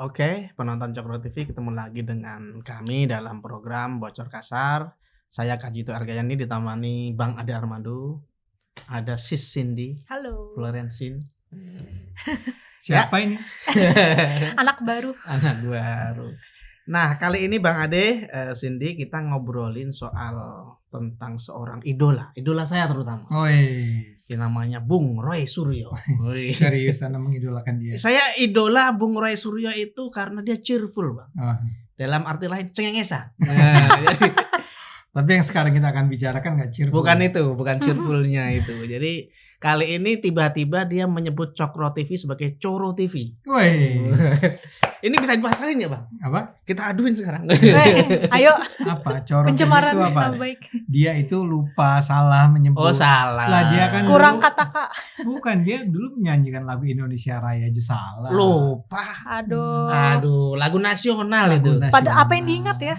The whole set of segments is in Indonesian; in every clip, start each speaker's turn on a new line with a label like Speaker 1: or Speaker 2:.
Speaker 1: Oke, penonton Cokro TV ketemu lagi dengan kami dalam program Bocor Kasar. Saya Kak Jito Argayani ditemani Bang Ade Armando, ada Sis Cindy
Speaker 2: Halo.
Speaker 1: Florensin.
Speaker 3: Siapa ini?
Speaker 2: Anak baru.
Speaker 1: Anak baru. Nah, kali ini Bang Ade, Cindy, kita ngobrolin soal tentang seorang idola saya terutama.
Speaker 3: Woi,
Speaker 1: Yang namanya Bung Roy Suryo. Wih.
Speaker 3: serius Anda mengidolakan dia.
Speaker 1: Saya idola Bung Roy Suryo itu karena dia cheerful, Bang.
Speaker 3: Oh.
Speaker 1: Dalam arti lain cengengesan. Nah, jadi
Speaker 3: Tapi yang sekarang kita akan bicarakan nggak cheerful.
Speaker 1: bukan cheerfulnya itu. Jadi kali ini tiba-tiba dia menyebut Cokro TV sebagai Coro TV.
Speaker 3: Woi,
Speaker 1: Ini bisa dipasarin ya, Bang?
Speaker 3: apa?
Speaker 1: Kita aduin sekarang.
Speaker 2: Ayo,
Speaker 3: Apa? Coro
Speaker 2: pencemaran
Speaker 3: itu apa?
Speaker 2: nama baik.
Speaker 3: Dia itu lupa salah menyebut.
Speaker 1: Oh, salah.
Speaker 3: Lah, dia kan
Speaker 2: Kurang
Speaker 3: dulu-
Speaker 2: kata Kak.
Speaker 3: Bukan, dia dulu menyanyikan lagu Indonesia Raya aja salah.
Speaker 1: Lupa.
Speaker 2: Aduh.
Speaker 1: Lagu nasional
Speaker 3: Lagu
Speaker 1: itu.
Speaker 3: nasional.
Speaker 2: Pada apa yang diingat ya?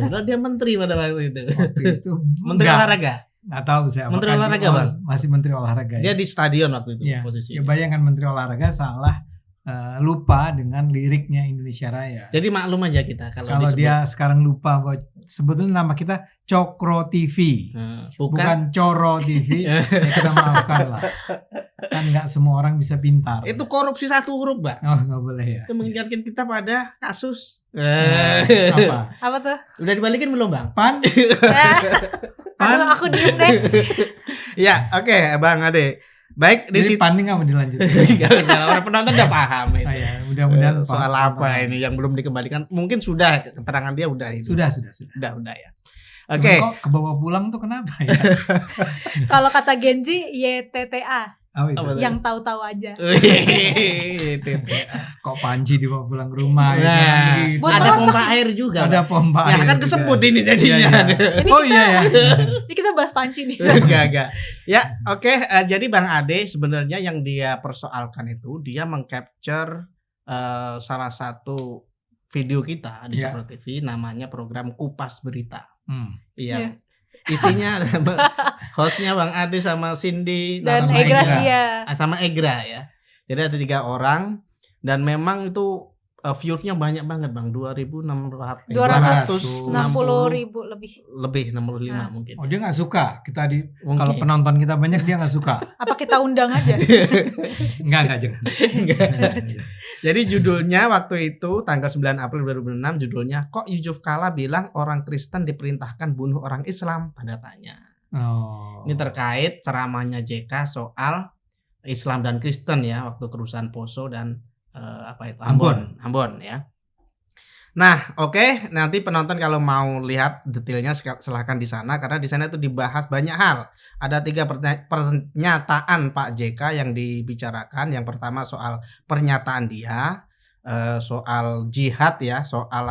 Speaker 1: Padahal dia menteri pada waktu itu.
Speaker 3: Waktu itu
Speaker 1: Menteri
Speaker 3: nggak-
Speaker 1: olahraga.
Speaker 3: nggak tahu saya.
Speaker 1: Menteri
Speaker 3: apakah
Speaker 1: olahraga,
Speaker 3: dia-
Speaker 1: Bang?
Speaker 3: Masih Menteri Olahraga.
Speaker 1: Dia di stadion waktu itu
Speaker 3: Ya,
Speaker 1: posisinya.
Speaker 3: ya bayangkan Menteri Olahraga salah, lupa dengan liriknya Indonesia Raya.
Speaker 1: Jadi maklum aja kita kalau
Speaker 3: Kalau
Speaker 1: disebut
Speaker 3: dia sekarang lupa bahwa sebetulnya nama kita Cokro TV, bukan Coro TV, ya kita maafkan lah. Kan nggak semua orang bisa pintar.
Speaker 1: itu korupsi satu huruf, Bang.
Speaker 3: Oh, nggak boleh ya.
Speaker 1: Itu mengingatkan kita pada kasus.
Speaker 3: Apa?
Speaker 2: Apa tuh?
Speaker 1: Udah dibalikin belum, Bang?
Speaker 3: Pan?
Speaker 2: Aduh, aku diem deh.
Speaker 1: Ya, oke, Bang Ade. Baik di
Speaker 3: Jadi
Speaker 1: situ.
Speaker 3: pan ini nggak mau dilanjutkan.
Speaker 1: Gak usah, orang penonton udah paham itu.
Speaker 3: Oh, ya, mudah-mudahan
Speaker 1: Soal
Speaker 3: paham.
Speaker 1: apa ini yang belum dikembalikan? Mungkin sudah keterangan dia udah itu.
Speaker 3: Sudah.
Speaker 1: Udah ya.
Speaker 3: Cuman
Speaker 1: Oke.
Speaker 3: kok kebawa pulang tuh kenapa ya?
Speaker 2: Kalau kata Genji, YTTA,
Speaker 3: Oh, itu.
Speaker 1: Apa tuh?
Speaker 2: yang tahu-tahu aja.
Speaker 3: Kok Panji dibawa pulang ke rumah
Speaker 1: Nah,
Speaker 3: kan begitu.
Speaker 2: Buat
Speaker 1: ada
Speaker 2: masak.
Speaker 1: pompa air juga.
Speaker 3: Ada
Speaker 1: Bang.
Speaker 3: pompa
Speaker 1: Ya
Speaker 3: air
Speaker 1: kan
Speaker 3: juga.
Speaker 1: kesebut ini jadinya.
Speaker 3: Iya, iya.
Speaker 2: Ini
Speaker 3: Oh
Speaker 2: kita-
Speaker 3: iya ya.
Speaker 2: Ini kita bahas panci nih.
Speaker 1: Enggak. Ya, oke. Jadi Bang Ade sebenarnya yang dia persoalkan itu dia mengcapture salah satu video kita di
Speaker 3: Ya.
Speaker 1: Cokro TV namanya program Kupas Berita.
Speaker 2: Iya.
Speaker 1: Iya. Isinya hostnya Bang Ade sama Cindy
Speaker 2: Dan
Speaker 3: Sama
Speaker 2: Egra
Speaker 3: Egra.
Speaker 2: Sia.
Speaker 1: sama Egra ya. Jadi ada 3 orang dan memang itu views-nya banyak banget Bang, 2.600
Speaker 2: 260.000 lebih.
Speaker 1: lebih 65
Speaker 2: Nah.
Speaker 1: mungkin.
Speaker 3: Oh, dia nggak suka kita
Speaker 1: Mungkin.
Speaker 3: kalau penonton kita banyak dia nggak suka.
Speaker 2: Apa kita undang aja?
Speaker 3: Enggak jangan.
Speaker 1: Jadi judulnya waktu itu tanggal 9 April 2006 judulnya kok Yusuf Kala bilang orang Kristen diperintahkan bunuh orang Islam pada tanya.
Speaker 3: Oh.
Speaker 1: Ini terkait ceramahnya JK soal Islam dan Kristen ya waktu kerusuhan Poso dan Ambon ya. Nah, oke, nanti penonton kalau mau lihat detailnya silahkan di sana karena di sana itu dibahas banyak hal. Ada 3 pernyataan Pak JK yang dibicarakan. Yang pertama soal pernyataan dia, soal jihad ya, soal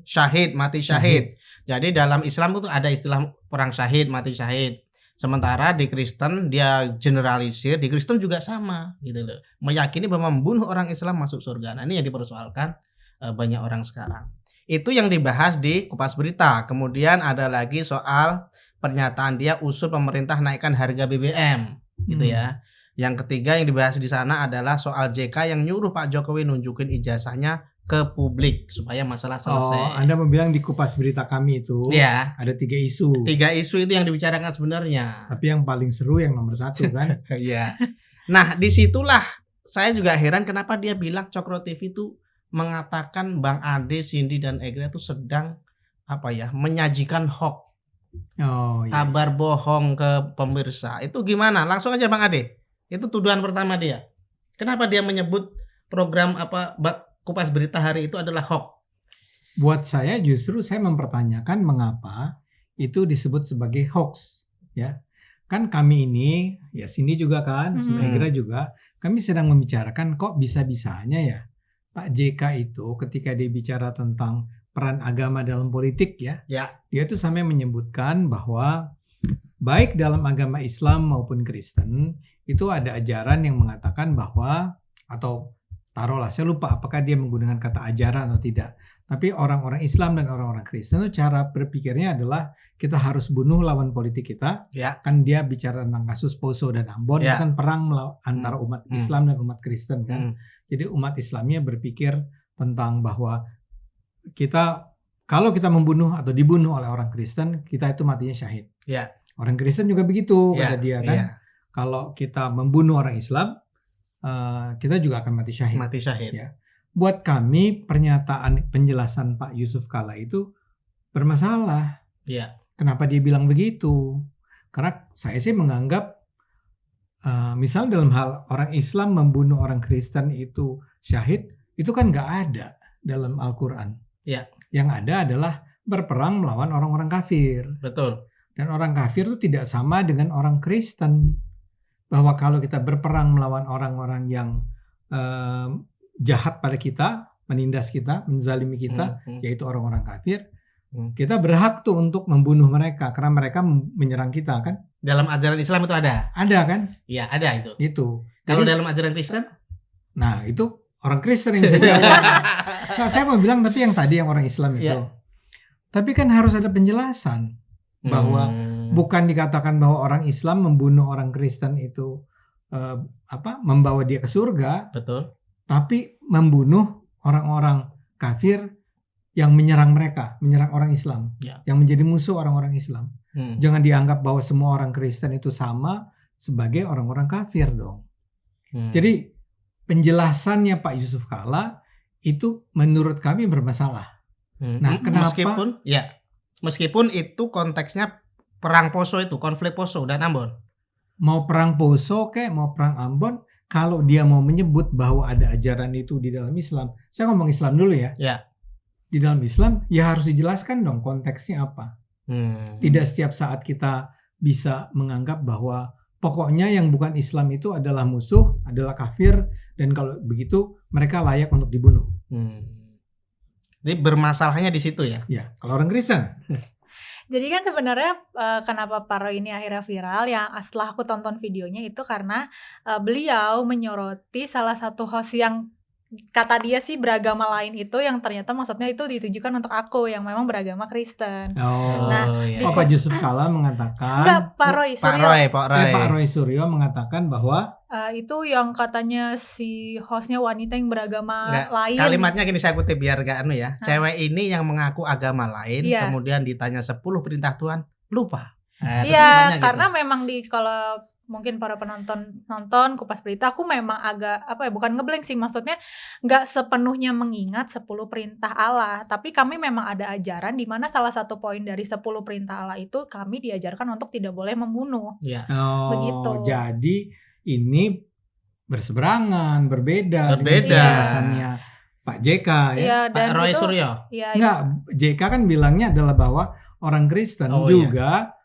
Speaker 1: syahid, mati syahid. Jadi dalam Islam itu ada istilah perang syahid, mati syahid. Sementara di Kristen dia generalisir, di Kristen juga sama gitu loh. Meyakini bahwa membunuh orang Islam masuk surga. Nah, ini yang dipersoalkan banyak orang sekarang. Itu yang dibahas di Kupas Berita. Kemudian ada lagi soal pernyataan dia usul pemerintah naikkan harga BBM gitu ya. Yang ketiga yang dibahas di sana adalah soal JK yang nyuruh Pak Jokowi nunjukin ijazahnya ke publik supaya masalah selesai.
Speaker 3: Oh, Anda mau bilang di Kupas Berita kami itu
Speaker 1: Ya,
Speaker 3: ada 3 isu.
Speaker 1: 3 isu itu yang dibicarakan sebenarnya.
Speaker 3: Tapi yang paling seru yang nomor 1 kan.
Speaker 1: Iya. Nah, disitulah saya juga heran kenapa dia bilang Cokro TV itu mengatakan Bang Ade, Cindy dan Egra itu sedang menyajikan hoax,
Speaker 3: Oh iya.
Speaker 1: kabar bohong ke pemirsa. Itu gimana? Langsung aja Bang Ade. Itu tuduhan pertama dia. Kenapa dia menyebut program Kupas Berita hari itu adalah hoax?
Speaker 3: Buat saya justru saya mempertanyakan mengapa itu disebut sebagai hoax ya. Kan kami ini ya Cindy juga kan, sama Egra juga, kami sedang membicarakan kok bisa-bisanya ya Pak JK itu ketika dia bicara tentang peran agama dalam politik ya. Dia tuh sampai menyebutkan bahwa baik dalam agama Islam maupun Kristen itu ada ajaran yang mengatakan bahwa atau taruhlah saya lupa apakah dia menggunakan kata ajaran atau tidak. Tapi orang-orang Islam dan orang-orang Kristen itu cara berpikirnya adalah kita harus bunuh lawan politik kita.
Speaker 1: Ya.
Speaker 3: Kan dia bicara tentang kasus Poso dan Ambon,
Speaker 1: Ya.
Speaker 3: itu kan perang antara umat Islam dan umat Kristen kan. Jadi umat Islamnya berpikir tentang bahwa kalau kita membunuh atau dibunuh oleh orang Kristen, kita itu matinya syahid.
Speaker 1: Ya.
Speaker 3: Orang Kristen juga begitu,
Speaker 1: Ya,
Speaker 3: kata dia kan.
Speaker 1: ya.
Speaker 3: Kalau kita membunuh orang Islam, kita juga akan mati syahid.
Speaker 1: Mati syahid.
Speaker 3: Ya. Buat kami pernyataan penjelasan Pak Yusuf Kalla itu bermasalah.
Speaker 1: Ya.
Speaker 3: Kenapa dia bilang begitu? Karena saya sih menganggap misal dalam hal orang Islam membunuh orang Kristen itu syahid, itu kan nggak ada dalam Al-Quran.
Speaker 1: Ya.
Speaker 3: Yang ada adalah berperang melawan orang-orang kafir.
Speaker 1: Betul.
Speaker 3: Dan orang kafir itu tidak sama dengan orang Kristen. Bahwa kalau kita berperang melawan orang-orang yang jahat pada kita, menindas kita, menzalimi kita, yaitu orang-orang kafir, kita berhak tuh untuk membunuh mereka karena mereka menyerang kita kan?
Speaker 1: Dalam ajaran Islam itu ada.
Speaker 3: Ada kan?
Speaker 1: Iya, ada itu.
Speaker 3: Itu.
Speaker 1: Kalau
Speaker 3: Jadi,
Speaker 1: dalam ajaran Kristen?
Speaker 3: nah itu orang Kristen yang bisa jawab. Nah, saya mau bilang tapi yang tadi yang orang Islam itu.
Speaker 1: Ya.
Speaker 3: Tapi kan harus ada penjelasan bahwa bukan dikatakan bahwa orang Islam membunuh orang Kristen itu membawa dia ke surga.
Speaker 1: Betul.
Speaker 3: Tapi membunuh orang-orang kafir yang menyerang mereka, menyerang orang Islam,
Speaker 1: Ya.
Speaker 3: yang menjadi musuh orang-orang Islam. Jangan dianggap bahwa semua orang Kristen itu sama sebagai orang-orang kafir dong. Jadi penjelasannya Pak Yusuf Kalla itu menurut kami bermasalah. Nah, kenapa?
Speaker 1: Meskipun itu konteksnya perang Poso itu, konflik Poso dan Ambon.
Speaker 3: Mau perang Poso kayak mau perang Ambon, kalau dia mau menyebut bahwa ada ajaran itu di dalam Islam, saya ngomong Islam dulu ya.
Speaker 1: Ya.
Speaker 3: Di dalam Islam ya harus dijelaskan dong konteksnya apa. Tidak setiap saat kita bisa menganggap bahwa pokoknya yang bukan Islam itu adalah musuh, adalah kafir, dan kalau begitu mereka layak untuk dibunuh.
Speaker 1: Jadi bermasalahnya di situ ya?
Speaker 3: Ya, kalau orang Kristen.
Speaker 2: Jadi kan sebenarnya kenapa Pak Roy ini akhirnya viral ya setelah aku tonton videonya itu karena beliau menyoroti salah satu host yang kata dia sih beragama lain itu yang ternyata maksudnya itu ditujukan untuk aku yang memang beragama Kristen.
Speaker 3: Pak Yusuf Kalla mengatakan.
Speaker 2: Enggak, Pak Roy Suryo.
Speaker 3: Pak Roy Suryo mengatakan bahwa
Speaker 2: itu yang katanya si hostnya wanita yang beragama lain.
Speaker 1: Kalimatnya gini saya kutip biar gak ya. Cewek ini yang mengaku agama lain, kemudian ditanya 10 perintah Tuhan, lupa.
Speaker 2: Iya, karena gitu. Memang kalau mungkin para penonton nonton Kupas Berita, aku memang agak bukan ngeblank sih, maksudnya nggak sepenuhnya mengingat 10 perintah Allah, tapi kami memang ada ajaran di mana salah satu poin dari 10 perintah Allah itu kami diajarkan untuk tidak boleh membunuh.
Speaker 1: Ya.
Speaker 2: Begitu.
Speaker 3: Jadi ini berseberangan, berbeda dengan penjelasannya Pak JK ya.
Speaker 1: Pak Roy Suryo.
Speaker 3: Enggak, JK kan bilangnya adalah bahwa orang Kristen juga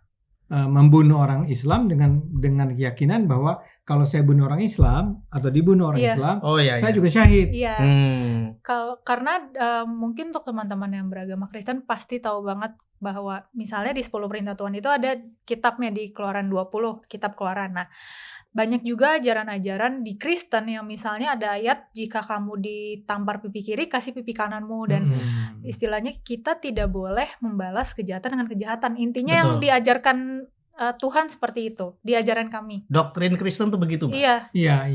Speaker 3: membunuh orang Islam dengan keyakinan bahwa kalau saya bunuh orang Islam atau dibunuh orang Islam, saya juga syahid.
Speaker 2: Iya. Karena mungkin untuk teman-teman yang beragama Kristen pasti tahu banget bahwa misalnya di 10 perintah Tuhan itu ada kitabnya di Keluaran 20, kitab Keluaran. Nah, banyak juga ajaran-ajaran di Kristen yang misalnya ada ayat jika kamu ditampar pipi kiri kasih pipi kananmu, dan istilahnya kita tidak boleh membalas kejahatan dengan kejahatan. Intinya yang diajarkan Tuhan seperti itu di ajaran kami.
Speaker 1: Doktrin Kristen tuh begitu, Mbak?
Speaker 3: Iya.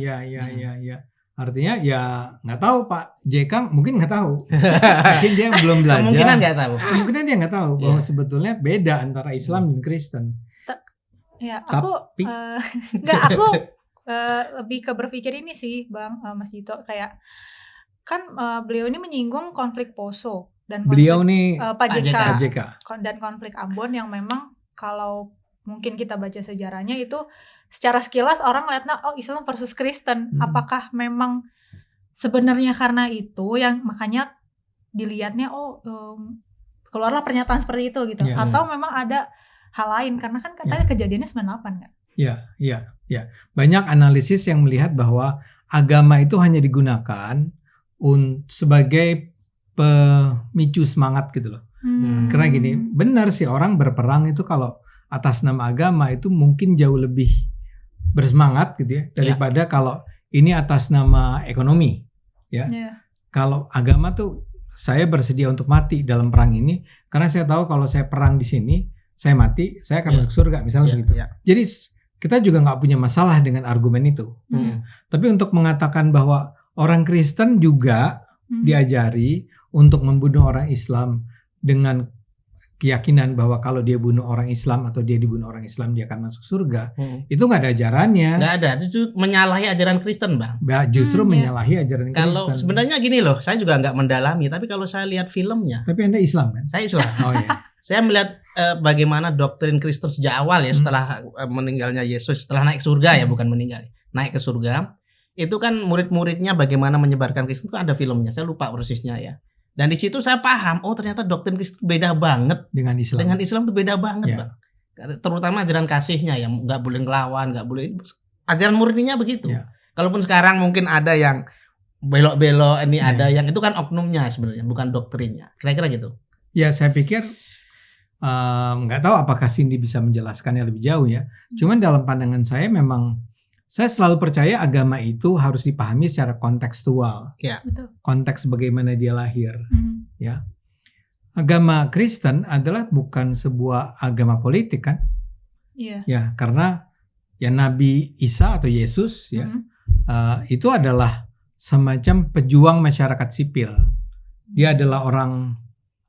Speaker 3: Artinya ya nggak tahu Pak JK mungkin nggak tahu. Mungkin dia belum belajar.
Speaker 1: Kemungkinan nggak tahu.
Speaker 3: Kemungkinan dia nggak tahu bahwa sebetulnya beda antara Islam dan Kristen.
Speaker 2: Ya, aku lebih ke berpikir ini sih, Bang, Mas Dito, kayak kan beliau ini menyinggung konflik Poso dan konflik, Pak JK dan konflik Ambon yang memang kalau mungkin kita baca sejarahnya itu secara sekilas orang lihatnya Islam versus Kristen. Apakah memang sebenarnya karena itu yang makanya dilihatnya keluarlah pernyataan seperti itu gitu, atau memang ada hal lain karena kan katanya kejadiannya 98 kan?
Speaker 3: Iya. Banyak analisis yang melihat bahwa agama itu hanya digunakan sebagai pemicu semangat gitu loh. Karena gini, benar sih orang berperang itu kalau atas nama agama itu mungkin jauh lebih bersemangat gitu ya daripada kalau ini atas nama ekonomi ya. Kalau agama tuh saya bersedia untuk mati dalam perang ini karena saya tahu kalau saya perang di sini saya mati, saya akan masuk surga misalnya begitu. Jadi kita juga nggak punya masalah dengan argumen itu. Tapi untuk mengatakan bahwa orang Kristen juga diajari untuk membunuh orang Islam dengan keyakinan bahwa kalau dia bunuh orang Islam atau dia dibunuh orang Islam dia akan masuk surga, itu nggak ada ajarannya.
Speaker 1: Nggak ada, itu menyalahi ajaran Kristen, Bang.
Speaker 3: Justru menyalahi ajaran Kristen.
Speaker 1: Kalau sebenarnya gini loh, saya juga nggak mendalami, tapi kalau saya lihat filmnya.
Speaker 3: Tapi Anda Islam kan?
Speaker 1: Saya Islam.
Speaker 3: Oh iya.
Speaker 1: Saya melihat bagaimana doktrin Kristen sejak awal ya, setelah meninggalnya Yesus, setelah naik surga ya, bukan meninggal, naik ke surga. Itu kan murid-muridnya bagaimana menyebarkan Kristen, itu ada filmnya, saya lupa persisnya ya. Dan di situ saya paham, oh ternyata doktrin Kristen beda banget
Speaker 3: dengan Islam.
Speaker 1: Dengan Islam tuh beda banget,
Speaker 3: ya.
Speaker 1: Bang. Terutama ajaran kasihnya ya, nggak boleh ngelawan, nggak boleh. Ajaran murninya begitu. Ya. Kalaupun sekarang mungkin ada yang belok-belok, ini ada yang itu kan oknumnya sebenarnya, bukan doktrinnya. Kira-kira gitu.
Speaker 3: Ya saya pikir nggak tahu apakah Cindy bisa menjelaskannya lebih jauh ya. Cuman dalam pandangan saya memang saya selalu percaya agama itu harus dipahami secara kontekstual.
Speaker 1: Ya.
Speaker 2: Betul.
Speaker 3: Konteks bagaimana dia lahir. Ya. Agama Kristen adalah bukan sebuah agama politik kan?
Speaker 2: Iya.
Speaker 3: Ya, karena ya Nabi Isa atau Yesus ya itu adalah semacam pejuang masyarakat sipil. Dia adalah orang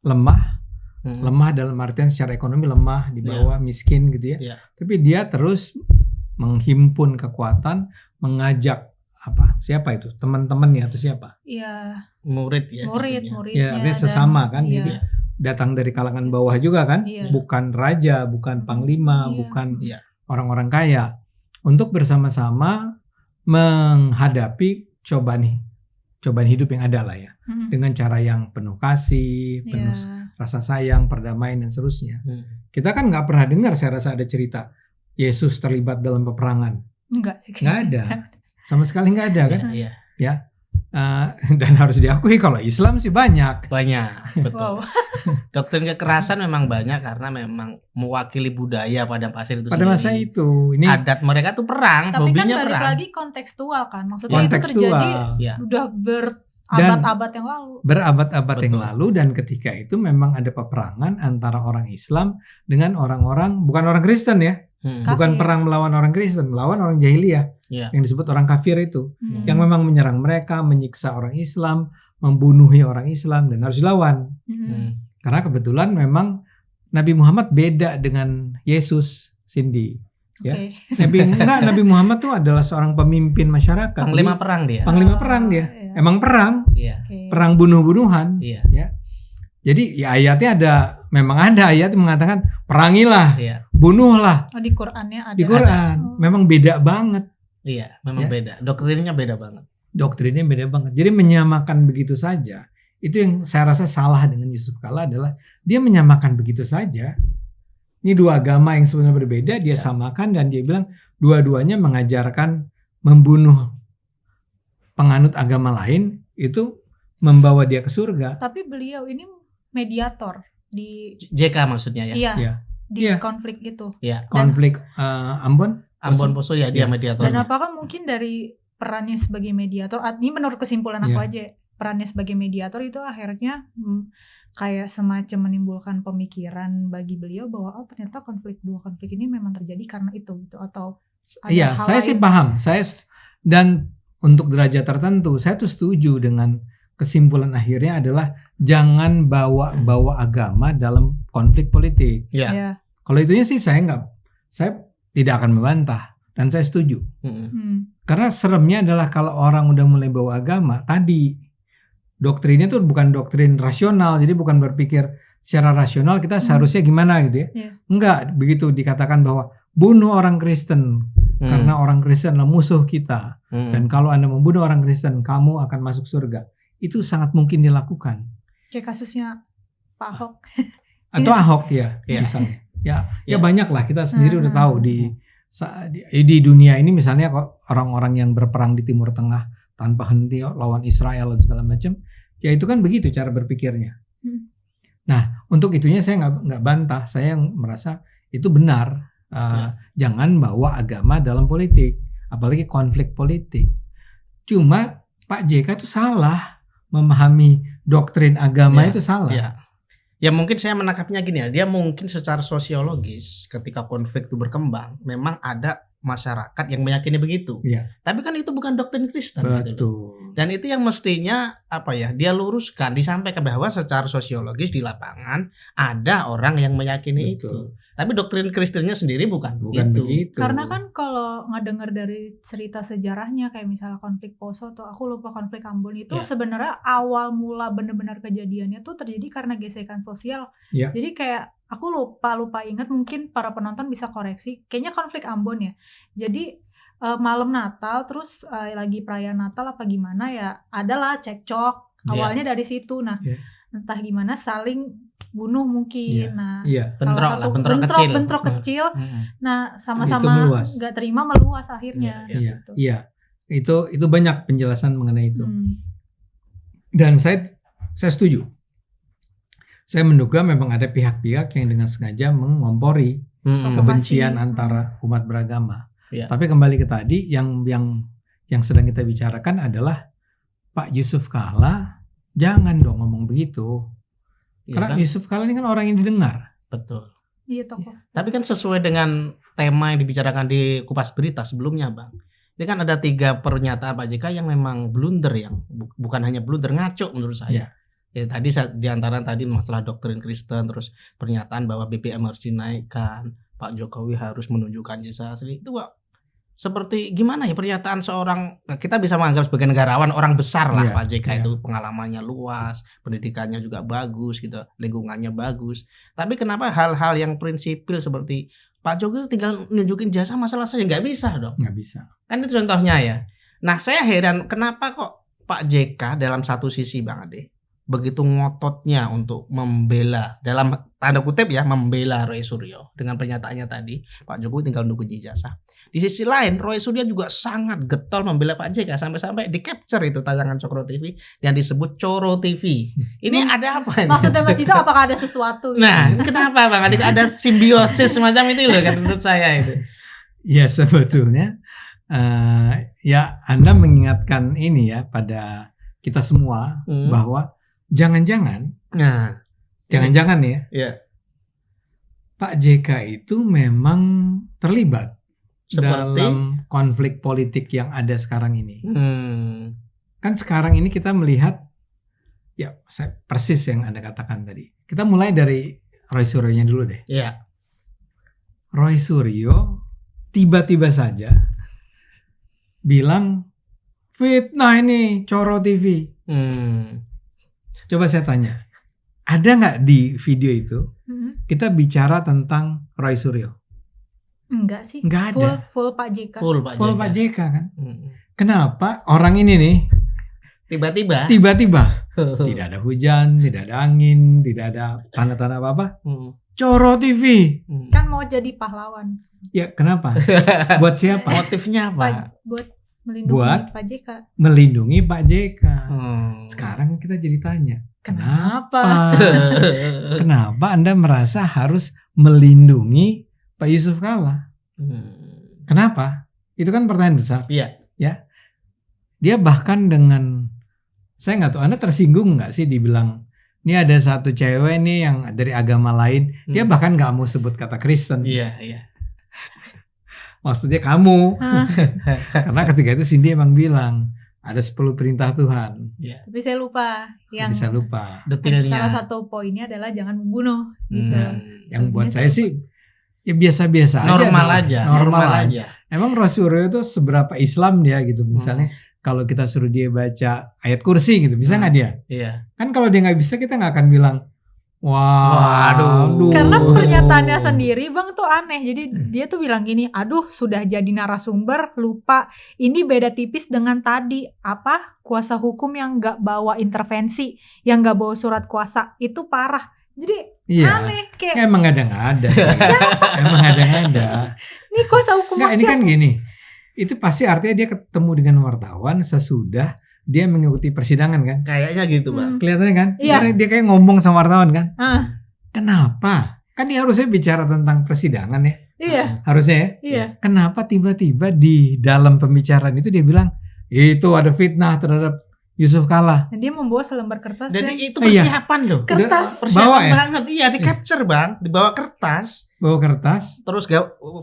Speaker 3: lemah, lemah dalam artian secara ekonomi lemah, di bawah miskin gitu ya. Tapi dia terus menghimpun kekuatan, mengajak siapa itu teman-temannya atau siapa?
Speaker 2: Iya.
Speaker 1: Murid ya.
Speaker 2: Murid-muridnya.
Speaker 3: Ya, artinya sesama kan.
Speaker 2: Iya.
Speaker 3: Jadi datang dari kalangan bawah juga kan, bukan raja, bukan panglima, bukan orang-orang kaya, untuk bersama-sama menghadapi cobaan hidup yang ada lah ya, dengan cara yang penuh kasih, penuh rasa sayang, perdamaian dan seterusnya. Kita kan nggak pernah dengar, saya rasa ada cerita Yesus terlibat dalam peperangan.
Speaker 2: Nggak
Speaker 3: ada, sama sekali nggak ada kan?
Speaker 1: Ya.
Speaker 3: Dan harus diakui kalau Islam sih banyak,
Speaker 1: betul. Doktrin kekerasan memang banyak karena memang mewakili budaya pada pasir itu.
Speaker 3: Pada masa itu, ini
Speaker 1: adat mereka tuh perang,
Speaker 2: tapi
Speaker 1: hobinya
Speaker 2: kan balik
Speaker 1: perang.
Speaker 2: lagi kontekstual kan, maksudnya itu terjadi udah berabad-abad yang lalu.
Speaker 3: Berabad-abad yang lalu, dan ketika itu memang ada peperangan antara orang Islam dengan orang-orang bukan orang Kristen ya. Bukan perang melawan orang Kristen, melawan orang jahiliyah yang disebut orang kafir itu, yang memang menyerang mereka, menyiksa orang Islam, membunuhi orang Islam, dan harus dilawan. Karena kebetulan memang Nabi Muhammad beda dengan Yesus, Cindy. Ya, Nabi Muhammad tuh adalah seorang pemimpin masyarakat.
Speaker 1: Panglima perang dia.
Speaker 3: Panglima perang dia. Emang perang, perang bunuh-bunuhan. Ya. Jadi ya ayatnya memang ada ayat yang mengatakan perangilah, bunuhlah.
Speaker 2: Di Qurannya ada.
Speaker 3: Di Quran memang beda banget.
Speaker 1: Iya, memang beda. Doktrinnya beda banget.
Speaker 3: Doktrinnya beda banget. Jadi menyamakan begitu saja. Itu yang saya rasa salah dengan Yusuf Kala adalah dia menyamakan begitu saja. Ini dua agama yang sebenarnya berbeda, dia samakan dan dia bilang dua-duanya mengajarkan membunuh penganut agama lain itu membawa dia ke surga.
Speaker 2: Tapi beliau ini mediator di
Speaker 1: JK maksudnya ya.
Speaker 2: Iya. Di konflik itu.
Speaker 1: Iya.
Speaker 3: Konflik Ambon
Speaker 1: Poso ya dia mediator.
Speaker 2: Dan apakah mungkin dari perannya sebagai mediator, ini menurut kesimpulan aku aja, perannya sebagai mediator itu akhirnya kayak semacam menimbulkan pemikiran bagi beliau bahwa ternyata dua konflik ini memang terjadi karena itu gitu, atau ada hal
Speaker 3: saya
Speaker 2: lain.
Speaker 3: Sih paham. Dan untuk derajat tertentu saya tuh setuju dengan kesimpulan akhirnya adalah jangan bawa agama dalam konflik politik. Kalau itunya sih saya tidak akan membantah dan saya setuju. Karena seremnya adalah kalau orang udah mulai bawa agama, tadi doktrinnya tuh bukan doktrin rasional, jadi bukan berpikir secara rasional kita seharusnya gimana gitu ya. Enggak, begitu dikatakan bahwa bunuh orang Kristen karena orang Kristen adalah musuh kita, dan kalau Anda membunuh orang Kristen kamu akan masuk surga. Itu sangat mungkin dilakukan.
Speaker 2: Kayak kasusnya Pak Ahok.
Speaker 3: Atau Ahok misalnya. Ya banyak lah, kita sendiri udah tahu di dunia ini misalnya kok orang-orang yang berperang di Timur Tengah tanpa henti lawan Israel dan segala macam, ya itu kan begitu cara berpikirnya. Nah, untuk itunya saya nggak bantah, saya merasa itu benar. Jangan bawa agama dalam politik, apalagi konflik politik. Cuma Pak JK itu salah memahami doktrin agama, itu salah.
Speaker 1: Ya mungkin saya menangkapnya gini ya, dia mungkin secara sosiologis ketika konflik itu berkembang memang ada masyarakat yang meyakini begitu.
Speaker 3: Iya.
Speaker 1: Tapi kan itu bukan doktrin Kristen.
Speaker 3: Betul.
Speaker 1: Gitu. Dan itu yang mestinya dia luruskan, disampaikan bahwa secara sosiologis di lapangan ada orang yang meyakini itu. Tapi doktrin Kristennya sendiri bukan begitu.
Speaker 2: Karena kan kalau ngedengar dari cerita sejarahnya kayak misalnya konflik Poso atau aku lupa konflik Ambon itu sebenarnya awal mula benar-benar kejadiannya tuh terjadi karena gesekan sosial. Jadi kayak aku lupa ingat, mungkin para penonton bisa koreksi. Kayaknya konflik Ambon ya. Jadi malam Natal terus lagi perayaan Natal apa gimana ya, adalah cekcok. Awalnya dari situ. Nah, entah gimana saling bunuh mungkin. Nah, bentrok kecil. Nah, sama-sama nggak terima meluas akhirnya.
Speaker 3: Iya. Itu banyak penjelasan mengenai itu. Dan saya setuju. Saya menduga memang ada pihak-pihak yang dengan sengaja mengompori kebencian antara umat beragama. Tapi kembali ke tadi yang sedang kita bicarakan adalah Pak Yusuf Kalla, jangan dong ngomong begitu. Karena Yusuf Kalla ini kan orang yang didengar.
Speaker 1: Betul.
Speaker 2: Iya, tokoh.
Speaker 1: Tapi kan sesuai dengan tema yang dibicarakan di Kupas Berita sebelumnya, Bang. Ini kan ada 3 pernyataan Pak JK yang memang blunder, yang bukan hanya blunder, ngaco menurut saya. Ya tadi diantara tadi masalah doktrin Kristen, terus pernyataan bahwa BBM harus dinaikkan, Pak Jokowi harus menunjukkan jasa asli. Itu seperti gimana ya pernyataan seorang, kita bisa menganggap sebagai negarawan, orang besar lah Pak JK itu, pengalamannya luas, pendidikannya juga bagus gitu, lingkungannya bagus. Tapi kenapa hal-hal yang prinsipil seperti Pak Jokowi tinggal nunjukin jasa masalah saja, nggak bisa dong?
Speaker 3: Nggak bisa.
Speaker 1: Kan itu contohnya ya. Nah, saya heran kenapa kok Pak JK dalam satu sisi Bang Ade begitu ngototnya untuk membela, dalam tanda kutip ya, membela Roy Suryo dengan pernyataannya tadi Pak Jokowi tinggal nunggu ijazah. Di sisi lain Roy Suryo juga sangat getol membela Pak JK, sampai-sampai di capture itu tayangan Cokro TV yang disebut Coro TV. Ini ada apa ini?
Speaker 2: Maksudnya Mas Cito apakah ada sesuatu?
Speaker 1: Nah, kenapa Bang Ade ada simbiosis semacam itu loh kan menurut saya itu.
Speaker 3: Ya sebetulnya ya Anda mengingatkan ini ya pada kita semua bahwa jangan-jangan ya, Pak JK itu memang terlibat dalam konflik politik yang ada sekarang ini. Kan sekarang ini kita melihat ya persis yang Anda katakan tadi. Kita mulai dari Roy Suryo-nya dulu deh. Roy Suryo tiba-tiba saja bilang fitnah ini Coro TV. Coba saya tanya, ada nggak di video itu kita bicara tentang Roy Suryo?
Speaker 2: Enggak sih.
Speaker 3: Nggak ada.
Speaker 2: Full Pak JK.
Speaker 3: Full Pak JK kan. Kenapa orang ini nih
Speaker 1: tiba-tiba
Speaker 3: tidak ada hujan, tidak ada angin, tidak ada tanda-tanda apa-apa. Coro TV.
Speaker 2: Kan mau jadi pahlawan.
Speaker 3: Ya kenapa? Buat siapa?
Speaker 1: Motifnya apa?
Speaker 2: Buat melindungi Pak JK.
Speaker 3: Melindungi Pak JK. Sekarang kita jadi tanya, kenapa? Kenapa Anda merasa harus melindungi Pak Yusuf Kalla? Kenapa? Itu kan pertanyaan besar.
Speaker 1: Iya.
Speaker 3: Ya. Dia bahkan dengan, saya nggak tahu, Anda tersinggung nggak sih dibilang ini ada satu cewek nih yang dari agama lain, dia bahkan nggak mau sebut kata Kristen.
Speaker 1: Iya.
Speaker 3: Maksudnya kamu. Karena ketika itu Cindy emang bilang ada 10 perintah Tuhan.
Speaker 2: Tapi saya lupa.
Speaker 3: Bisa lupa.
Speaker 1: Detailnya.
Speaker 2: Salah satu poinnya adalah jangan membunuh. Gitu.
Speaker 3: Yang buat saya sih ya biasa-biasa
Speaker 1: aja. Normal aja.
Speaker 3: Emang Roy Suryo itu seberapa Islam dia gitu. Misalnya kalau kita suruh dia baca ayat kursi gitu, bisa nggak dia?
Speaker 1: Iya.
Speaker 3: Kan kalau dia nggak bisa, kita nggak akan bilang waduh.
Speaker 2: Karena pernyataannya sendiri Bang tuh aneh. Jadi dia tuh bilang gini, aduh sudah jadi narasumber lupa. Ini beda tipis dengan tadi. Apa? Kuasa hukum yang gak bawa intervensi, yang gak bawa surat kuasa. Itu parah. Jadi aneh. Kayak
Speaker 3: emang ada sih. Emang ada.
Speaker 2: Ini kuasa hukum
Speaker 3: nggak, ini kan gini. Itu pasti artinya dia ketemu dengan wartawan sesudah dia mengikuti persidangan kan?
Speaker 1: Kayaknya gitu Bang.
Speaker 3: Kelihatannya kan?
Speaker 2: Iya.
Speaker 3: Dia kayak ngomong sama wartawan kan? Kenapa? Kan dia harusnya bicara tentang persidangan ya?
Speaker 2: Iya.
Speaker 3: Harusnya ya?
Speaker 2: Iya.
Speaker 3: Kenapa tiba-tiba di dalam pembicaraan itu dia bilang itu ada fitnah terhadap Yusuf Kalla?
Speaker 2: Dan dia membawa selembar kertas.
Speaker 1: Jadi itu persiapan loh.
Speaker 2: Kertas.
Speaker 1: Persiapan
Speaker 3: bawa ya?
Speaker 1: banget. Iya, di capture Bang. Dibawa kertas.
Speaker 3: bawa kertas.
Speaker 1: Terus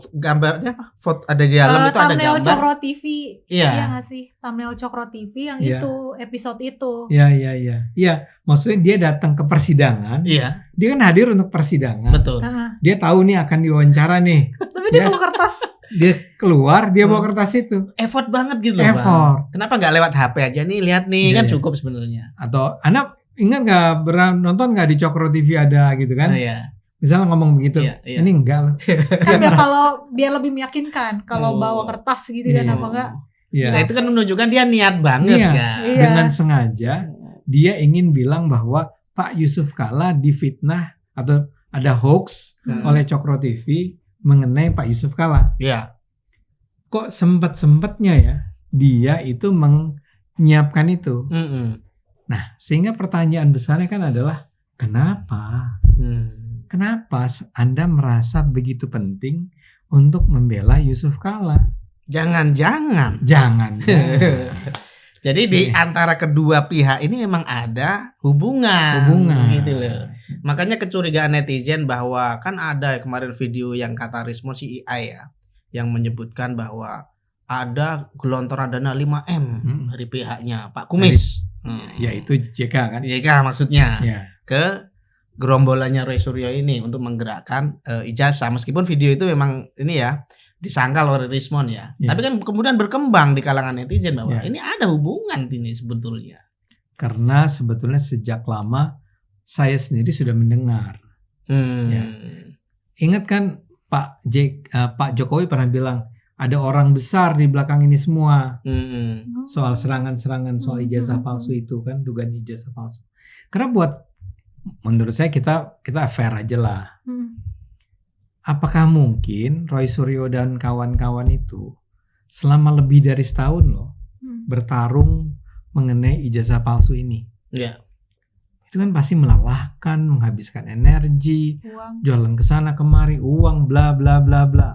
Speaker 1: gambarnya apa? Foto ada di dalam itu ada gambar.
Speaker 2: Thumbnail Cokro TV.
Speaker 1: Iya.
Speaker 2: Iya nggak sih? Thumbnail Cokro TV yang itu episode itu.
Speaker 3: Iya. Iya, maksudnya dia datang ke persidangan.
Speaker 1: Iya.
Speaker 3: Dia kan hadir untuk persidangan.
Speaker 1: Betul.
Speaker 3: Dia tahu nih akan diwawancara nih.
Speaker 2: Tapi dia bawa kertas.
Speaker 3: Dia keluar, dia bawa kertas itu.
Speaker 1: Effort banget gitu loh,
Speaker 3: Effort.
Speaker 1: Bang. Kenapa nggak lewat HP aja nih? Lihat nih, kan cukup sebenarnya.
Speaker 3: Atau Anda ingat nggak nonton nggak di Cokro TV ada gitu kan?
Speaker 1: Iya.
Speaker 3: Misalnya ngomong begitu, ini enggak loh.
Speaker 2: Kan kalau biar lebih meyakinkan kalau bawa kertas gitu kan apa enggak?
Speaker 3: Iya.
Speaker 1: Nah, itu kan menunjukkan dia niat banget kan.
Speaker 3: Iya. Dengan sengaja dia ingin bilang bahwa Pak Yusuf Kalla difitnah atau ada hoax oleh Cokro TV mengenai Pak Yusuf Kalla.
Speaker 1: Iya.
Speaker 3: Kok sempet-sempetnya ya dia itu menyiapkan itu. Nah, sehingga pertanyaan besarnya kan adalah kenapa? Kenapa Anda merasa begitu penting untuk membela Yusuf Kalla?
Speaker 1: Jangan-jangan. Jadi di antara kedua pihak ini memang ada hubungan. Gitu loh. Makanya kecurigaan netizen bahwa kan ada kemarin video yang kata Rismo CEI ya, yang menyebutkan bahwa ada gelontoran dana 5M dari pihaknya Pak Kumis.
Speaker 3: Ya itu JK kan?
Speaker 1: JK maksudnya. Ke gerombolannya Roy Suryo ini untuk menggerakkan ijazah, meskipun video itu memang ini ya disangkal oleh Rismon ya. Tapi kan kemudian berkembang di kalangan netizen bahwa ini ada hubungan ini sebetulnya.
Speaker 3: Karena sebetulnya sejak lama saya sendiri sudah mendengar. Ingat kan Pak Jokowi pernah bilang ada orang besar di belakang ini semua. Soal serangan-serangan soal ijazah palsu itu kan, dugaan ijazah palsu. Karena menurut saya kita fair aja lah. Apakah mungkin Roy Suryo dan kawan-kawan itu selama lebih dari setahun loh bertarung mengenai ijazah palsu ini?
Speaker 1: Iya.
Speaker 3: Itu kan pasti melelahkan, menghabiskan energi, jualan ke sana kemari, uang, bla bla bla bla.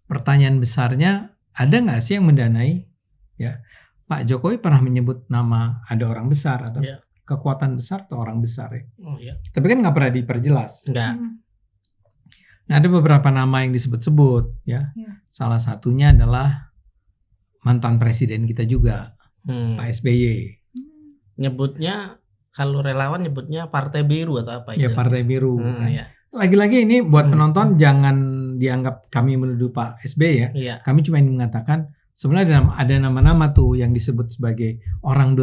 Speaker 3: Pertanyaan besarnya, ada nggak sih yang mendanai? Ya, Pak Jokowi pernah menyebut nama ada orang besar atau kekuatan besar atau orang besar ya. Tapi kan nggak pernah diperjelas. Nah, ada beberapa nama yang disebut-sebut ya. Salah satunya adalah mantan presiden kita juga, Pak SBY.
Speaker 1: Nyebutnya kalau relawan nyebutnya Partai Biru atau apa?
Speaker 3: Ya Partai Biru. Lagi-lagi ini buat penonton jangan dianggap kami menuduh Pak SBY ya. Kami cuma ingin mengatakan sebenarnya ada nama-nama tuh yang disebut sebagai orang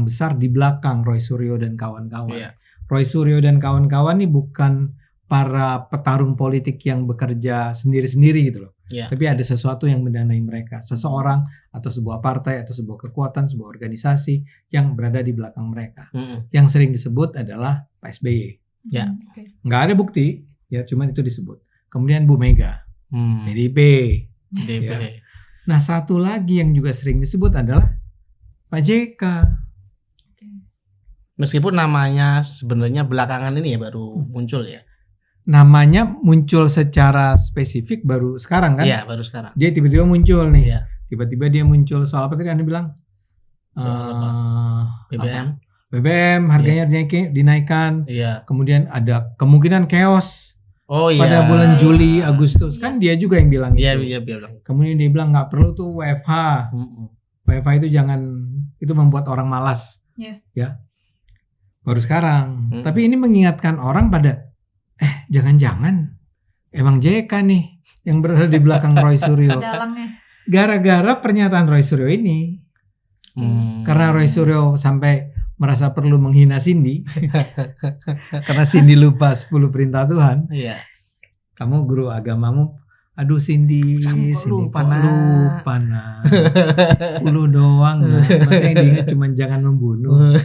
Speaker 3: besar di belakang Roy Suryo dan kawan-kawan. Roy Suryo dan kawan-kawan ini bukan para petarung politik yang bekerja sendiri-sendiri gitu loh. Tapi ada sesuatu yang mendanai mereka, seseorang atau sebuah partai atau sebuah kekuatan, sebuah organisasi yang berada di belakang mereka. Yang sering disebut adalah Pak SBY. Nggak ada bukti, ya cuman itu disebut. Kemudian Bu Mega, PDIP. Nah, satu lagi yang juga sering disebut adalah Pak JK. Meskipun namanya sebenarnya belakangan ini ya baru muncul ya. Namanya muncul secara spesifik baru sekarang kan? Iya, baru sekarang. Dia tiba-tiba muncul nih. Iya. Tiba-tiba dia muncul soal apa tadi Anda bilang? Soal apa? BBM. BBM harganya dinaikkan. Iya. Kemudian ada kemungkinan chaos. Pada bulan Juli, Agustus kan dia juga yang bilang itu. Iya, bilang. Kemudian dia bilang nggak perlu tuh WFH. WFH itu itu membuat orang malas. Ya. Baru sekarang. Tapi ini mengingatkan orang pada jangan-jangan emang JK nih yang berada di belakang Roy Suryo. Gara-gara pernyataan Roy Suryo ini. Karena Roy Suryo sampai merasa perlu menghina Cindy. Karena Cindy lupa 10 perintah Tuhan. Iya. Kamu guru agamamu, aduh Cindy lupa nah. 10 doang nah. Masa yang diingat cuma jangan membunuh.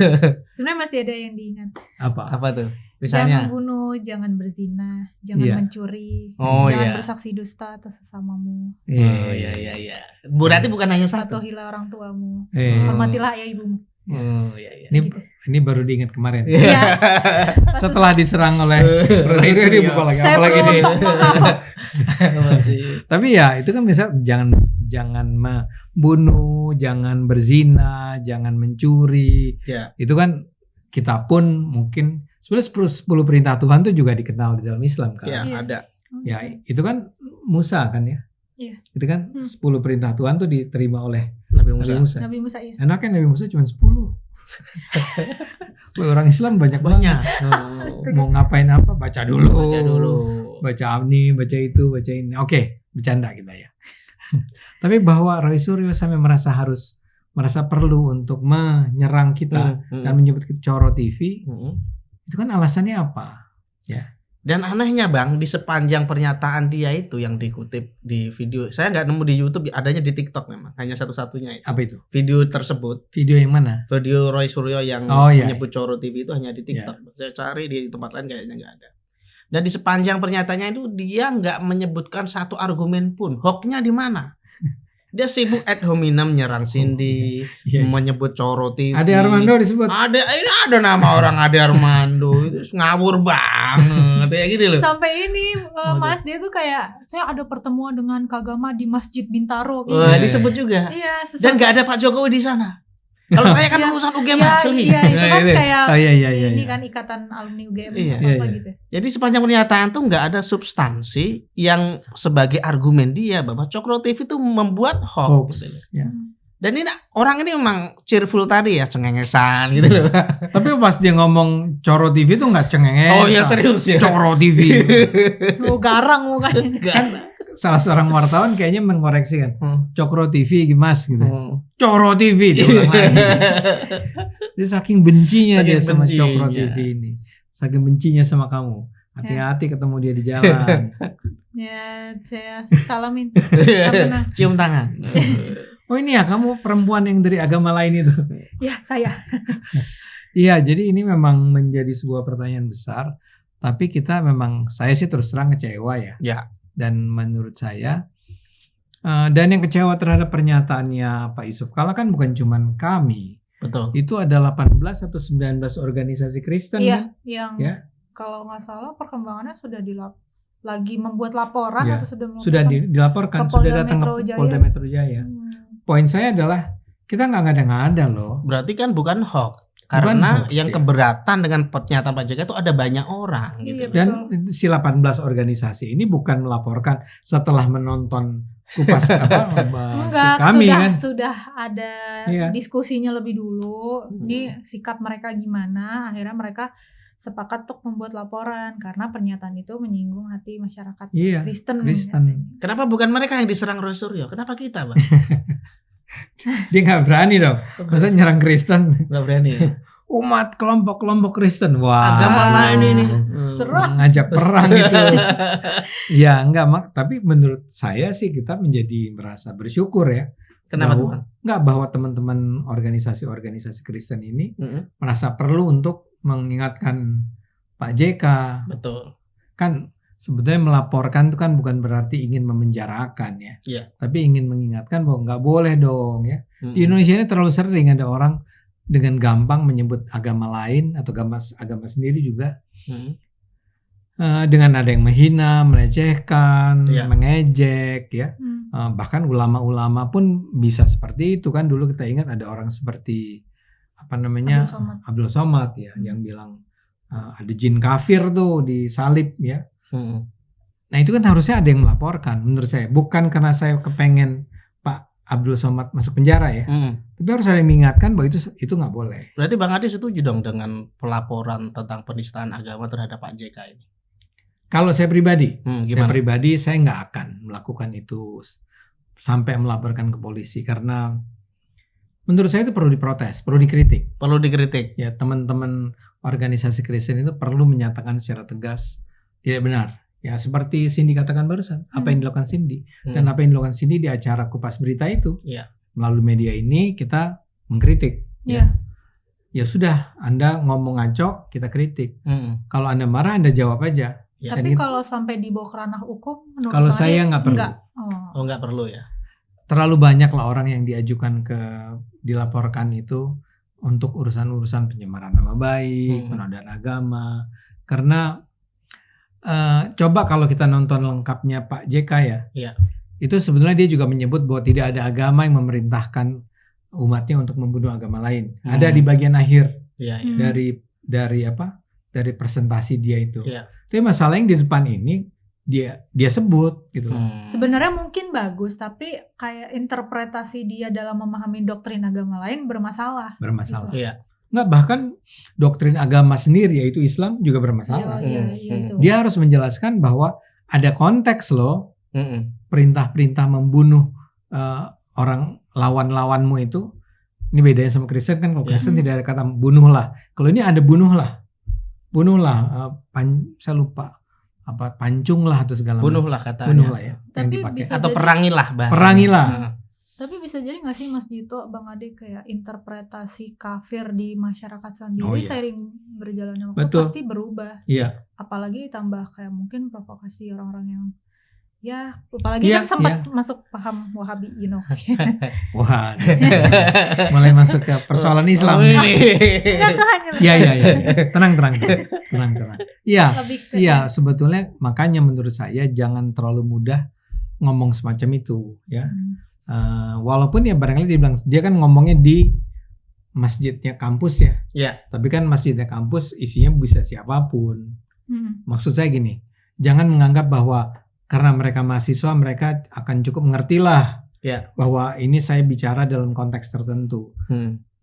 Speaker 2: Sebenarnya masih ada yang diingat.
Speaker 3: Apa tuh?
Speaker 2: Misalnya, jangan membunuh, jangan berzina, jangan mencuri, jangan bersaksi dusta atas sesamamu. Iya. Berarti bukan hanya satu. Patuhilah orang tuamu, hormatilah ayah ibumu. Ini baru diingat kemarin. Setelah diserang oleh Rosario dia buka lagi. Apalagi nih. Tapi ya itu kan bisa jangan membunuh, jangan berzina, jangan mencuri. Itu kan kita pun mungkin
Speaker 3: Sebenarnya 10 perintah Tuhan itu juga dikenal di dalam Islam kan.
Speaker 1: Iya, ada.
Speaker 3: Ya, itu kan Musa kan ya.
Speaker 2: Iya.
Speaker 3: Itu kan 10 perintah Tuhan tuh diterima oleh
Speaker 1: Nabi Musa.
Speaker 2: Nabi Musa ya.
Speaker 3: Enaknya Nabi Musa cuma 10. Orang Islam banyak banget. Mau ngapain apa baca dulu. Baca ini, baca itu, baca ini. Oke, bercanda kita ya. Tapi bahwa Roy Suryo sampai merasa perlu untuk menyerang kita dan menyebut Coro TV, itu kan alasannya apa? Ya.
Speaker 1: Dan anehnya Bang, di sepanjang pernyataan dia itu yang dikutip di video, saya nggak nemu di YouTube, adanya di TikTok memang, hanya satu-satunya.
Speaker 3: Apa itu?
Speaker 1: Video tersebut.
Speaker 3: Video yang mana?
Speaker 1: Video Roy Suryo yang menyebut Coro TV itu hanya di TikTok. Saya cari di tempat lain kayaknya nggak ada. Dan di sepanjang pernyataannya itu dia nggak menyebutkan satu argumen pun. Hoaxnya di mana? Dia sibuk ad hominem nyerang Cindy, menyebut Coro TV.
Speaker 3: Ade Armando disebut.
Speaker 1: Ini ada nama orang Ade Armando, itu ngawur banget kayak gitu loh.
Speaker 2: Sampai ini Mas dia tuh kayak saya ada pertemuan dengan Kagama di Masjid Bintaro.
Speaker 1: Wah, disebut juga.
Speaker 2: Iya.
Speaker 1: Dan nggak ada Pak Jokowi di sana. Kalau saya kan lulusan UGM asli.
Speaker 2: Iya, itu kan kayak ini
Speaker 3: iya.
Speaker 2: kan ikatan alumni UGM gitu.
Speaker 1: Jadi sepanjang pernyataan tuh nggak ada substansi yang sebagai argumen dia bahwa Cokro TV itu membuat hoax.
Speaker 3: Ya.
Speaker 1: Dan ini orang ini memang cheerful tadi ya, cengengesan gitu loh.
Speaker 3: Tapi pas dia ngomong Coro TV itu nggak cengengesan.
Speaker 1: Oh iya serius ya.
Speaker 3: Coro TV.
Speaker 2: Garang mukanya.
Speaker 3: Kan salah seorang wartawan kayaknya mengkoreksi kan. Cokro TV Mas gitu. Coro TV diulang lagi. Dia saking bencinya dia sama Cokro TV ini. Saking bencinya sama kamu. Hati-hati ketemu dia di jalan.
Speaker 2: Ya, saya salamin.
Speaker 1: Cium tangan.
Speaker 3: Oh ini ya kamu perempuan yang dari agama lain itu.
Speaker 2: Ya, saya.
Speaker 3: Iya, jadi ini memang menjadi sebuah pertanyaan besar. Tapi kita memang, saya sih terus terang kecewa ya.
Speaker 1: Ya.
Speaker 3: Dan menurut saya, dan yang kecewa terhadap pernyataannya Pak Yusuf Kalla kan bukan cuman kami.
Speaker 1: Betul.
Speaker 3: Itu ada 18 atau 19 organisasi Kristen kan?
Speaker 2: Yang kalau nggak salah perkembangannya sudah lagi membuat laporan atau
Speaker 3: sudah dilaporkan, sudah datang ke Polda Metro Jaya. Poin saya adalah kita nggak ngada-ngada loh.
Speaker 1: Berarti kan bukan hoax. Karena yang keberatan dengan pernyataan Pak JK itu ada banyak orang gitu.
Speaker 3: Dan si 18 organisasi ini bukan melaporkan setelah menonton kupas kami
Speaker 2: sudah ada diskusinya lebih dulu. Ini sikap mereka gimana, akhirnya mereka sepakat untuk membuat laporan karena pernyataan itu menyinggung hati masyarakat Kristen.
Speaker 1: Kenapa bukan mereka yang diserang Roy Suryo? Kenapa kita, Bang?
Speaker 3: Dia nggak berani dong. Masa nyerang Kristen?
Speaker 1: Nggak berani ya?
Speaker 3: Umat kelompok Kristen. Wah.
Speaker 1: Agama lain ini.
Speaker 3: Ngajak perang gitu. Ya enggak, tapi menurut saya sih kita menjadi merasa bersyukur ya.
Speaker 1: Kenapa tuh?
Speaker 3: Enggak, bahwa teman-teman organisasi Kristen ini merasa perlu untuk mengingatkan Pak JK.
Speaker 1: Betul.
Speaker 3: Kan sebetulnya melaporkan itu kan bukan berarti ingin memenjarakan ya.
Speaker 1: Iya.
Speaker 3: Tapi ingin mengingatkan bahwa nggak boleh dong ya. Di Indonesia ini terlalu sering ada orang dengan gampang menyebut agama lain atau agama sendiri juga. Dengan ada yang menghina, melecehkan, mengejek ya. Bahkan ulama-ulama pun bisa seperti itu kan. Dulu kita ingat ada orang seperti Abdul Somad ya, yang bilang ada jin kafir tuh disalib ya. Nah itu kan harusnya ada yang melaporkan menurut saya, bukan karena saya kepengen Pak Abdul Somad masuk penjara ya, tapi harus ada yang mengingatkan bahwa itu nggak boleh.
Speaker 1: Berarti Bang Adi setuju dong dengan pelaporan tentang penistaan agama terhadap Pak JK ini?
Speaker 3: Kalau saya pribadi, saya nggak akan melakukan itu sampai melaporkan ke polisi karena menurut saya itu perlu diprotes, perlu dikritik.
Speaker 1: Perlu dikritik.
Speaker 3: Ya, teman-teman organisasi Kristen itu perlu menyatakan secara tegas tidak benar. Ya, seperti Cindy katakan barusan, apa yang dilakukan Cindy dan apa yang dilakukan Cindy di acara Kupas Berita itu. Melalui media ini kita mengkritik. Ya sudah, Anda ngomong ngaco, kita kritik. Kalau Anda marah, Anda jawab aja.
Speaker 2: Tapi kalau sampai dibawa ke ranah hukum, menurut
Speaker 3: kalau saya nggak perlu.
Speaker 1: Nggak perlu ya.
Speaker 3: Terlalu banyak lah orang yang diajukan dilaporkan itu untuk urusan-urusan pencemaran nama baik, penodaan agama. Karena coba kalau kita nonton lengkapnya Pak JK ya, itu sebenarnya dia juga menyebut bahwa tidak ada agama yang memerintahkan umatnya untuk membunuh agama lain. Ada di bagian akhir dari dari presentasi dia itu.
Speaker 1: Iya.
Speaker 3: Tapi masalah yang di depan ini dia sebut gitu loh.
Speaker 2: Sebenarnya mungkin bagus, tapi kayak interpretasi dia dalam memahami doktrin agama lain bermasalah.
Speaker 3: Bermasalah.
Speaker 1: Iya.
Speaker 3: Enggak, bahkan doktrin agama sendiri yaitu Islam juga bermasalah.
Speaker 2: Itu.
Speaker 3: Dia harus menjelaskan bahwa ada konteks loh. Perintah-perintah membunuh orang lawan-lawanmu itu. Ini bedanya sama Kristen kan, kalau Kristen tidak ada kata bunuhlah. Kalau ini ada bunuhlah. Saya lupa apa, pancunglah atau segala macam.
Speaker 1: Bunuhlah katanya.
Speaker 3: Bunuhlah ya.
Speaker 2: Tapi
Speaker 3: yang dipakai.
Speaker 1: Atau perangilah bahasanya.
Speaker 3: Perangilah.
Speaker 2: Tapi bisa jadi nggak sih Mas Dito, Bang Ade, kayak interpretasi kafir di masyarakat sendiri seiring berjalannya waktu pasti berubah.
Speaker 3: Iya.
Speaker 2: Apalagi tambah kayak mungkin provokasi orang-orang yang apalagi kan sempat masuk paham Wahabi,
Speaker 3: Wah, mulai masuk ke persoalan Islam. Iya. Tenang. Iya, sebetulnya makanya menurut saya jangan terlalu mudah ngomong semacam itu, ya. Walaupun ya barangkali dia kan ngomongnya di masjidnya kampus ya.
Speaker 1: Iya.
Speaker 3: Tapi kan masjidnya kampus isinya bisa siapapun. Maksud saya gini, jangan menganggap bahwa karena mereka mahasiswa, mereka akan cukup mengertilah bahwa ini saya bicara dalam konteks tertentu.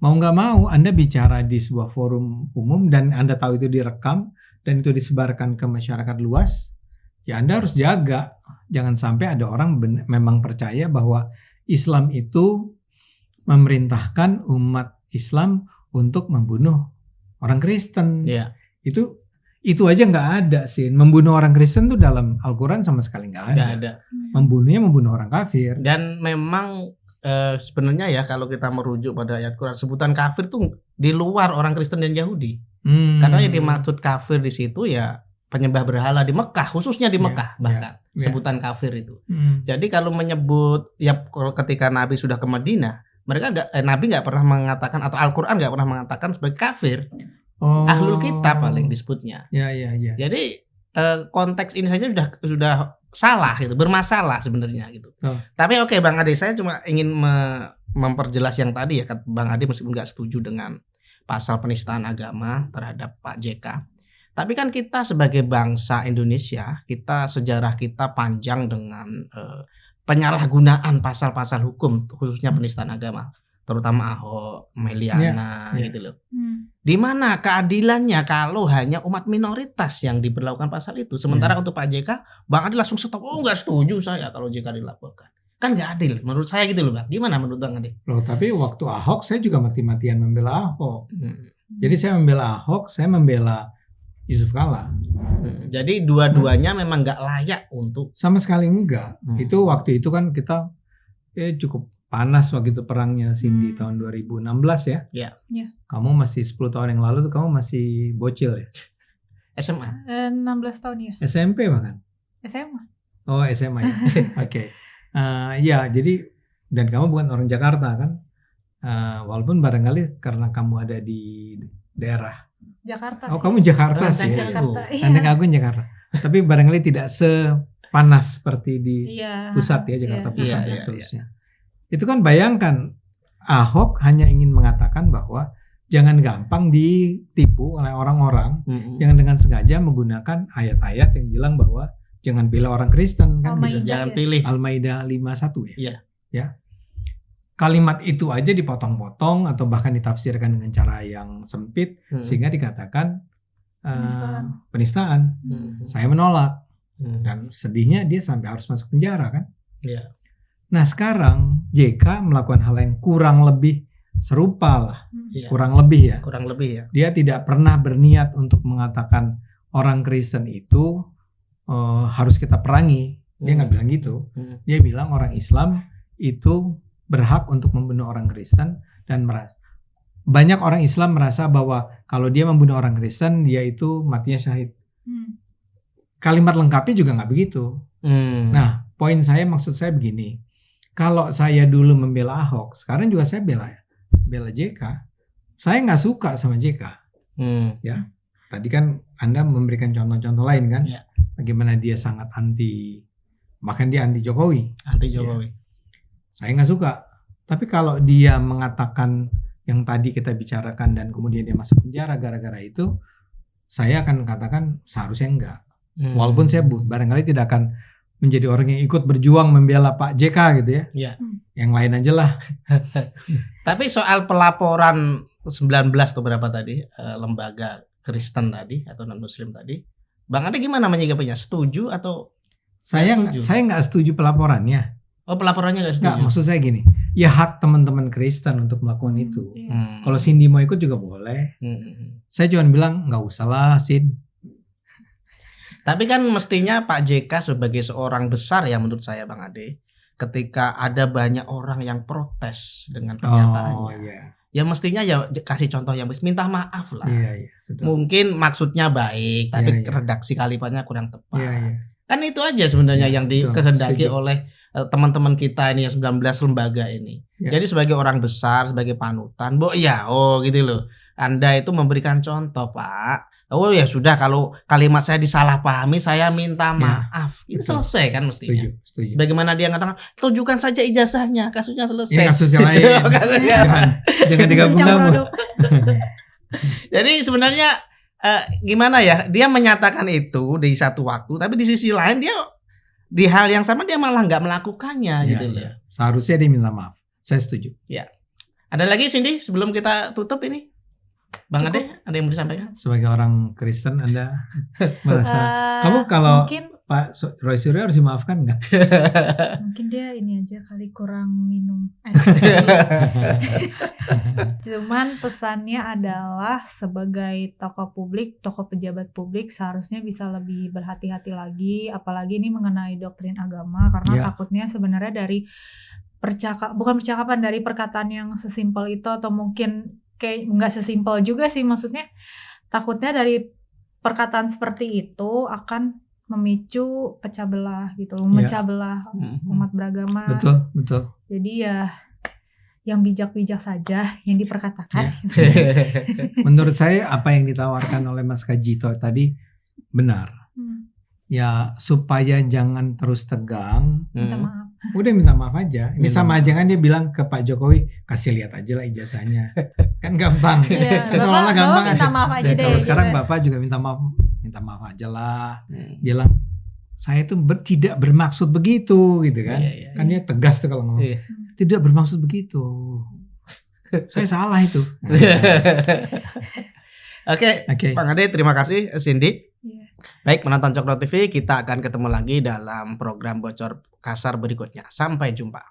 Speaker 3: Mau nggak mau, Anda bicara di sebuah forum umum dan Anda tahu itu direkam dan itu disebarkan ke masyarakat luas, ya Anda harus jaga. Jangan sampai ada orang memang percaya bahwa Islam itu memerintahkan umat Islam untuk membunuh orang Kristen. Itu aja nggak ada sih. Membunuh orang Kristen tuh dalam Al-Quran sama sekali nggak ada. Membunuhnya membunuh orang kafir.
Speaker 1: Dan memang sebenarnya ya kalau kita merujuk pada ayat Quran, sebutan kafir tuh di luar orang Kristen dan Yahudi. Karena yang dimaksud kafir di situ ya penyembah berhala di Mekah, khususnya di Mekah bahkan sebutan kafir itu. Jadi kalau menyebut ketika Nabi sudah ke Madinah, Nabi nggak pernah mengatakan atau Al-Quran nggak pernah mengatakan sebagai kafir. Ahlul kitab paling disebutnya.
Speaker 3: Iya.
Speaker 1: Jadi konteks ini saja sudah salah gitu, bermasalah sebenarnya gitu. Tapi oke, Bang Ade, saya cuma ingin memperjelas yang tadi ya, Bang Ade meskipun nggak setuju dengan pasal penistaan agama terhadap Pak JK. Tapi kan kita sebagai bangsa Indonesia, sejarah kita panjang dengan penyalahgunaan pasal-pasal hukum khususnya penistaan agama, terutama Ahok, Meliana gitu loh. Di mana keadilannya kalau hanya umat minoritas yang diberlakukan pasal itu, sementara untuk Pak JK, Bang Ade langsung stop. Nggak setuju saya kalau JK dilaporkan. Kan nggak adil menurut saya gitu loh, Bang. Gimana menurut Bang Ade?
Speaker 3: Loh, tapi waktu Ahok saya juga mati-matian membela Ahok. Jadi saya membela Ahok, saya membela Yusuf Kalla.
Speaker 1: Jadi dua-duanya memang nggak layak untuk.
Speaker 3: Sama sekali enggak. Itu waktu itu kan kita cukup panas waktu itu perangnya Cindy tahun 2016 ya.
Speaker 2: Iya.
Speaker 3: Kamu masih 10 tahun yang lalu tuh kamu masih bocil ya.
Speaker 2: SMA. 16 tahun ya.
Speaker 3: SMP bahkan.
Speaker 2: SMA.
Speaker 3: Oh, SMA ya. Oke. Ya, jadi dan kamu bukan orang Jakarta kan. Walaupun barangkali karena kamu ada di daerah
Speaker 2: Jakarta.
Speaker 3: Oh, kamu Jakarta sih.
Speaker 2: Jakarta.
Speaker 3: Lenteng Agung Jakarta. Tapi barangkali tidak sepanas seperti di pusat ya, Jakarta Pusat dan seterusnya. Itu kan bayangkan Ahok hanya ingin mengatakan bahwa jangan gampang ditipu oleh orang-orang yang dengan sengaja menggunakan ayat-ayat yang bilang bahwa jangan pilih orang Kristen kan gitu.
Speaker 1: Jangan pilih.
Speaker 3: Al-Maidah 51 ya.
Speaker 1: Iya.
Speaker 3: Kalimat itu aja dipotong-potong atau bahkan ditafsirkan dengan cara yang sempit sehingga dikatakan penistaan. Saya menolak. Dan sedihnya dia sampai harus masuk penjara kan.
Speaker 1: Iya.
Speaker 3: Nah sekarang JK melakukan hal yang kurang lebih serupa lah. Kurang lebih ya. Dia tidak pernah berniat untuk mengatakan orang Kristen itu harus kita perangi. Dia nggak bilang gitu. Dia bilang orang Islam itu berhak untuk membunuh orang Kristen dan banyak orang Islam merasa bahwa kalau dia membunuh orang Kristen dia itu matinya syahid. Kalimat lengkapnya juga nggak begitu. Nah, poin saya maksud saya begini. Kalau saya dulu membela Ahok, sekarang juga saya bela JK. Saya nggak suka sama JK. Ya, tadi kan Anda memberikan contoh-contoh lain kan, bagaimana dia sangat bahkan dia anti Jokowi. Ya. Saya nggak suka. Tapi kalau dia mengatakan yang tadi kita bicarakan dan kemudian dia masuk penjara gara-gara itu, saya akan katakan seharusnya enggak. Walaupun saya barangkali tidak akan menjadi orang yang ikut berjuang membela Pak JK gitu ya.
Speaker 1: Iya.
Speaker 3: Yang lain aja lah.
Speaker 1: Tapi soal pelaporan 19 atau berapa tadi lembaga Kristen tadi atau non Muslim tadi, Bang Ade gimana menyikapinya? Setuju atau
Speaker 3: saya nggak setuju pelaporannya.
Speaker 1: Oh, pelaporannya nggak setuju?
Speaker 3: Nggak, maksud saya gini, ya hak teman-teman Kristen untuk melakukan itu. Kalau Cindy mau ikut juga boleh. Saya cuma bilang nggak usah lah, Sin.
Speaker 1: Tapi kan mestinya Pak JK sebagai seorang besar ya menurut saya Bang Ade, ketika ada banyak orang yang protes dengan pernyataannya, ya mestinya ya kasih contoh yang minta maaf lah.
Speaker 3: Betul.
Speaker 1: Mungkin maksudnya baik, tapi redaksi kalimatnya kurang tepat. Kan itu aja sebenarnya yang dikehendaki oleh teman-teman kita ini yang 19 lembaga ini. Jadi sebagai orang besar, sebagai panutan, gitu loh. Anda itu memberikan contoh, Pak. Oh ya sudah, kalau kalimat saya disalahpahami, saya minta maaf. Ini selesai kan mestinya.
Speaker 3: Setuju.
Speaker 1: Sebagaimana dia mengatakan, tunjukkan saja ijazahnya, kasusnya selesai.
Speaker 3: Ini kasus yang lain. Jangan digabung-gabung.
Speaker 1: Jadi sebenarnya gimana ya? Dia menyatakan itu di satu waktu, tapi di sisi lain dia di hal yang sama dia malah nggak melakukannya gitu loh.
Speaker 3: Seharusnya dia minta maaf. Saya setuju.
Speaker 1: Ya. Ada lagi Cindy sebelum kita tutup ini? Bang Ade, ada yang mau disampaikan?
Speaker 3: Sebagai orang Kristen Anda merasa kamu kalau
Speaker 2: mungkin,
Speaker 3: Pak Roy Suryo harus dimaafkan nggak?
Speaker 2: Mungkin dia ini aja kali kurang minum. Cuman pesannya adalah sebagai tokoh publik, tokoh pejabat publik seharusnya bisa lebih berhati-hati lagi, apalagi ini mengenai doktrin agama, karena takutnya sebenarnya dari bukan percakapan, dari perkataan yang sesimpel itu, atau mungkin kayak nggak sesimpel juga sih, maksudnya takutnya dari perkataan seperti itu akan memicu pecah belah gitu, memecah belah umat beragama.
Speaker 3: Betul.
Speaker 2: Jadi ya yang bijak-bijak saja yang diperkatakan.
Speaker 3: Menurut saya apa yang ditawarkan oleh Mas Kajito tadi benar. Ya supaya jangan terus tegang.
Speaker 2: Minta maaf.
Speaker 3: Udah minta maaf aja. Ini sama aja kan dia bilang ke Pak Jokowi, kasih lihat aja lah ijazahnya. Kan gampang. Seolah-olah gampang
Speaker 2: minta maaf aja deh.
Speaker 3: Kalau sekarang Bapak juga minta maaf aja lah. Bilang saya itu tidak bermaksud begitu gitu kan. Kan dia tegas tuh kalau ngomong. Tidak bermaksud begitu. Saya salah itu.
Speaker 1: Oke. Bang Ade, terima kasih. Cindy. Baik, penonton Cokro TV, kita akan ketemu lagi dalam program Bocor Kasar berikutnya. Sampai jumpa.